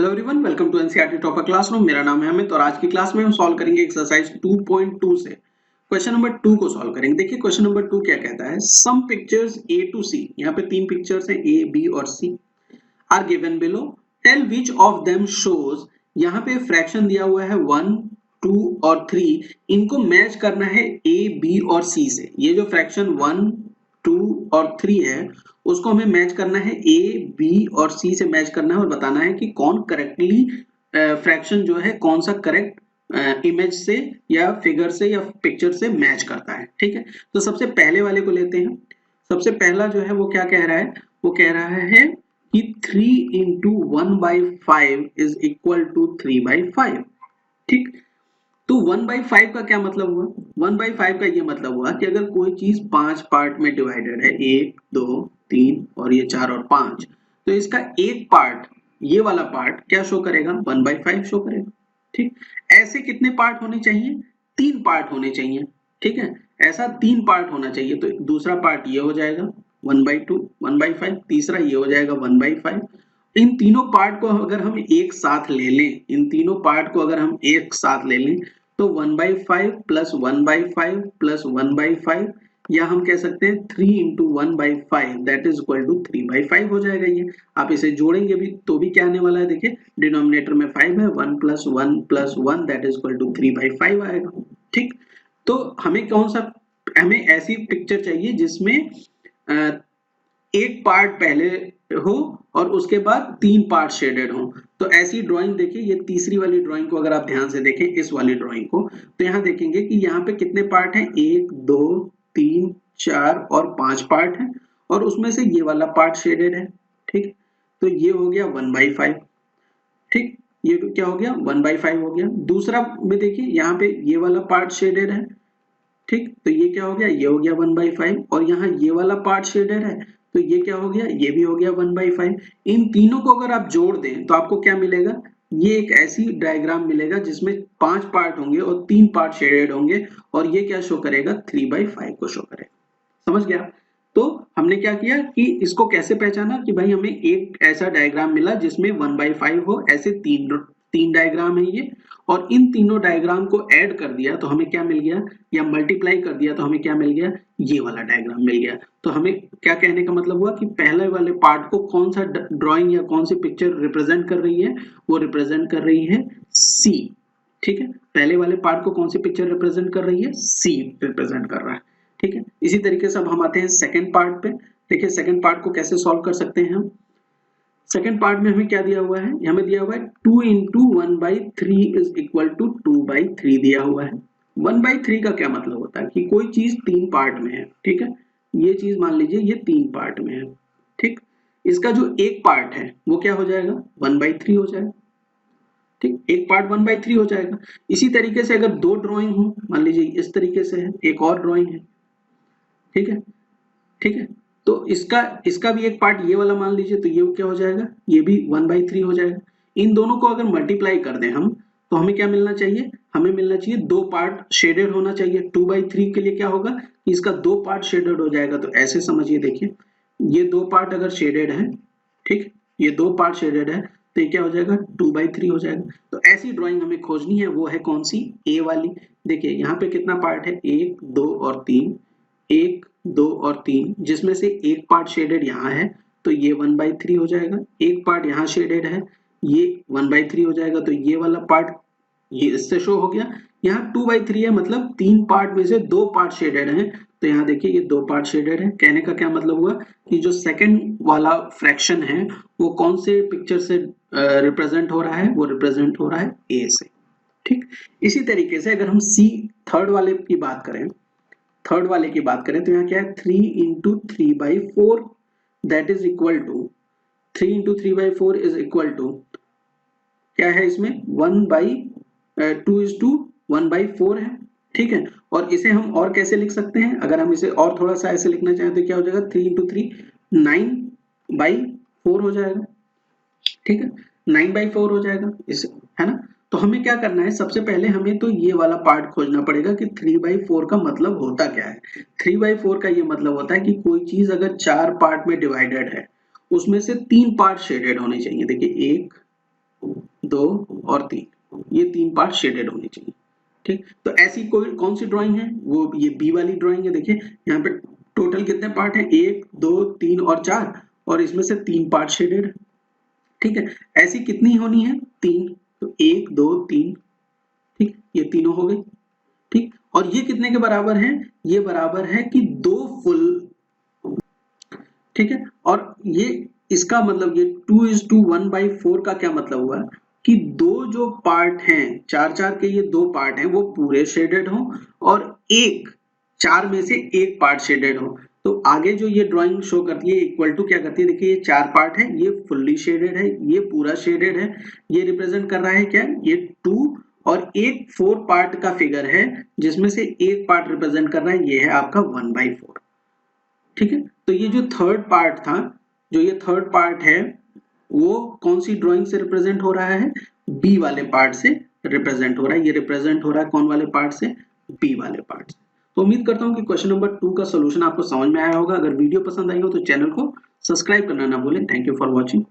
Hello everyone, welcome to NCERT topper classroom. मेरा नाम है अमित और आज की क्लास में हम सॉल्व करेंगे एक्सरसाइज 2.2 से क्वेश्चन नंबर 2 को सॉल्व करेंगे। देखिए क्वेश्चन नंबर 2 क्या कहता है, सम पिक्चर्स ए टू सी, यहाँ पे तीन पिक्चर्स हैं ए बी और C, are given below, tell which of them shows, यहाँ पे फ्रैक्शन दिया हुआ है 1 2 और 3, इनको मैच करना है ए बी और सी से। ये जो फ्रैक्शन 1 2 और 3 है उसको हमें मैच करना है ए बी और सी से मैच करना है और बताना है कि कौन करेक्टली फ्रैक्शन जो है कौन सा करेक्ट इमेज से या फिगर से या पिक्चर से मैच करता है। ठीक है, तो सबसे पहले वाले को लेते हैं। सबसे पहला जो है वो क्या कह रहा है, वो कह रहा है कि 3 इंटू 1/5 इज इक्वल टू 3/5। ठीक, तो 1/5 का क्या मतलब हुआ? 1/5 का ये मतलब हुआ कि अगर कोई चीज 5 पार्ट में डिवाइडेड है, 1 2 3 और ये 4 और 5, तो इसका एक पार्ट, ये वाला पार्ट क्या शो करेगा? 1/5 शो करेगा। ठीक, ऐसे कितने पार्ट होने चाहिए? 3 पार्ट होने चाहिए। ठीक है, ऐसा 3 पार्ट होना चाहिए। तो दूसरा पार्ट ये हो जाएगा 1/2 1/5, तीसरा ये हो जाएगा 1/5। इन तीनों पार्ट को अगर हम एक साथ ले लें, इन तीनों पार्ट को अगर हम एक साथ ले लें तो 1/5 प्लस 1/5 प्लस 1/5, या हम कह सकते हैं 3 into 1/5 that is equal to 3/5 हो जाएगा। ये आप इसे जोड़ेंगे भी तो भी क्या आने वाला है? देखिए डिनोमिनेटर में 5 है, 1 plus 1 plus 1 that is equal to 3/5 आएगा। ठीक, तो हमें कौन सा, हमें ऐसी पिक्चर चाहिए जिसमें एक पार्ट पहले हो और उसके बाद 3 पार्ट शेडेड हो। तो ऐसी ड्राइंग देखिए, ये तीसरी वाली ड्राइंग को अगर आप ध्यान से देखें, इस वाली ड्राइंग को, तो यहाँ देखेंगे कि यहाँ पे कितने पार्ट हैं? 1 2 3 4 और 5 पार्ट हैं और उसमें से ये वाला पार्ट शेडेड है। ठीक, तो ये हो गया 1/5। ठीक, ये क्या हो गया? 1/5 हो गया। दूसरा में देखिए यहाँ पे ये वाला पार्ट शेडेड है। ठीक, तो ये क्या हो गया? ये हो गया 1/5 और यहाँ ये वाला पार्ट शेडेड है, तो ये क्या हो गया? ये भी हो गया 1/5। इन तीनों को अगर आप जोड़ दें तो आपको क्या मिलेगा? ये एक ऐसी डायग्राम मिलेगा जिसमें 5 पार्ट होंगे और 3 पार्ट शेडेड होंगे और ये क्या शो करेगा? 3/5 को शो करेगा। समझ गया? तो हमने क्या किया कि इसको कैसे पहचाना कि भाई हमें एक ऐसा डायग्राम मिला जिसमें 1/5 हो, ऐसे तीन डायग्राम है ये, और इन तीनों डायग्राम को ऐड कर दिया तो हमें क्या मिल गया, या मल्टीप्लाई कर दिया तो हमें क्या मिल गया? ये वाला डायग्राम मिल गया। तो हमें क्या कहने का मतलब हुआ कि पहले वाले पार्ट को कौन सा ड्राइंग या कौन सी पिक्चर रिप्रेजेंट कर रही है? वो रिप्रेजेंट कर रही है सी। ठीक है, पहले वाले पार्ट को कौन सी पिक्चर रिप्रेजेंट कर रही है? सी रिप्रेजेंट कर रहा है। ठीक है, इसी तरीके से अब हम आते हैं सेकंड पार्ट पे। देखिए सेकंड पार्ट को कैसे सॉल्व कर सकते हैं हम। सेकंड पार्ट में हमें क्या दिया हुआ है? हमें दिया हुआ है 2 इंटू 1/3 इज इक्वल टू 2/3 दिया हुआ है। 1/3 का क्या मतलब होता है कि कोई चीज 3 पार्ट में है। ठीक है, ये चीज मान लीजिए ये 3 पार्ट में है। ठीक, इसका जो एक पार्ट है वो क्या हो जाएगा? 1/3 हो जाएगा। ठीक, एक पार्ट 1/3 हो जाएगा। इसी तरीके से अगर दो ड्राइंग हो, मान लीजिए इस तरीके से है, एक और ड्राइंग है। ठीक है, ठीक है, तो इसका इसका भी एक पार्ट ये वाला मान लीजिए, तो ये क्या हो जाएगा? ये भी 1/3 हो जाएगा। इन दोनों को अगर मल्टीप्लाई कर दें हम तो हमें क्या मिलना चाहिए? हमें मिलना चाहिए दो पार्ट शेडेड होना चाहिए। 2/3 के लिए क्या होगा कि इसका दो पार्ट शेडेड हो जाएगा। तो ऐसे समझिए, देखिए ये दो पार्ट अगर शेडेड है, ठीक, ये दो पार्ट शेडेड है तो ये क्या हो जाएगा? 2/3 हो जाएगा। तो ऐसी ड्राइंग हमें खोजनी है, वो है कौन सी? ए वाली। देखिए यहाँ पे कितना पार्ट है? 1 2 और 3, 1 2 और 3, जिसमें से एक पार्ट शेडेड यहाँ है तो ये 1/3 हो जाएगा। एक पार्ट यहाँ शेडेड है, ये 1/3 हो जाएगा। तो ये वाला पार्ट ये इससे शो हो गया। यहाँ 2/3 है, मतलब 3 पार्ट में से 2 पार्ट शेडेड हैं। तो यहाँ देखिए ये 2 पार्ट शेडेड है। कहने का क्या मतलब हुआ कि जो सेकंड वाला फ्रैक्शन है वो कौन से पिक्चर से रिप्रेजेंट हो रहा है? वो रिप्रेजेंट हो रहा है ए से। ठीक, इसी तरीके से अगर हम सी थर्ड वाले की बात करें, थर्ड वाले की बात करें तो यहाँ क्या है? 3 into 3/4 that is equal to 3 into 3/4 is equal to क्या है इसमें? 1/2:1/4 है। ठीक है, और इसे हम और कैसे लिख सकते हैं? अगर हम इसे और थोड़ा सा ऐसे लिखना चाहें तो क्या हो जाएगा? 3 इंटू 3 9/4 हो जाएगा। ठीक है, 9/4 हो जाएगा इसे, है ना? तो हमें क्या करना है? सबसे पहले हमें तो ये वाला पार्ट खोजना पड़ेगा कि 3/4 का मतलब होता क्या है। 3/4 का ये मतलब होता है कि कोई चीज अगर 4 पार्ट में डिवाइडेड है उसमें से 3 पार्ट शेडेड होने चाहिए। देखिए 1 2 और 3, ये 3 पार्ट शेडेड होने चाहिए। ठीक, तो ऐसी कोई कौन सी ड्राइंग है, वो ये बी वाली ड्राइंग है। देखिए यहाँ पे टोटल कितने पार्ट हैं, 1 2 3 और 4, और इसमें से 3 पार्ट शेडेड है। ठीक है, ऐसी कितनी होनी है, 3, तो 1 2 3, ठीक, ये तीनों हो गई। ठीक, और ये कितने के बराबर है, ये बराबर है कि 2 फुल। ठीक है, और ये इसका मतलब ये 2:1/4 का क्या मतलब हुआ कि 2 जो पार्ट हैं, 4 के ये 2 पार्ट हैं वो पूरे शेडेड हों, और एक 4 में से एक पार्ट शेडेड हो। तो आगे जो ये ड्राइंग शो करती है इक्वल टू क्या करती है, देखिए ये 4 पार्ट है, ये फुल्ली शेडेड है, ये पूरा शेडेड है, ये रिप्रेजेंट कर रहा है क्या, ये 2, और एक 4 पार्ट का फिगर है जिसमें से एक पार्ट रिप्रेजेंट कर रहा है, ये है आपका 1/4। ठीक है, तो ये जो थर्ड पार्ट था, जो ये थर्ड पार्ट है, वो कौन सी ड्राइंग से रिप्रेजेंट हो रहा है, बी वाले पार्ट से रिप्रेजेंट हो रहा है। ये रिप्रेजेंट हो रहा है कौन वाले पार्ट से, बी वाले पार्ट से। तो उम्मीद करता हूं कि क्वेश्चन नंबर 2 का सॉल्यूशन आपको समझ में आया होगा। अगर वीडियो पसंद आई हो तो चैनल को सब्सक्राइब करना ना भूलें। Thank you for watching.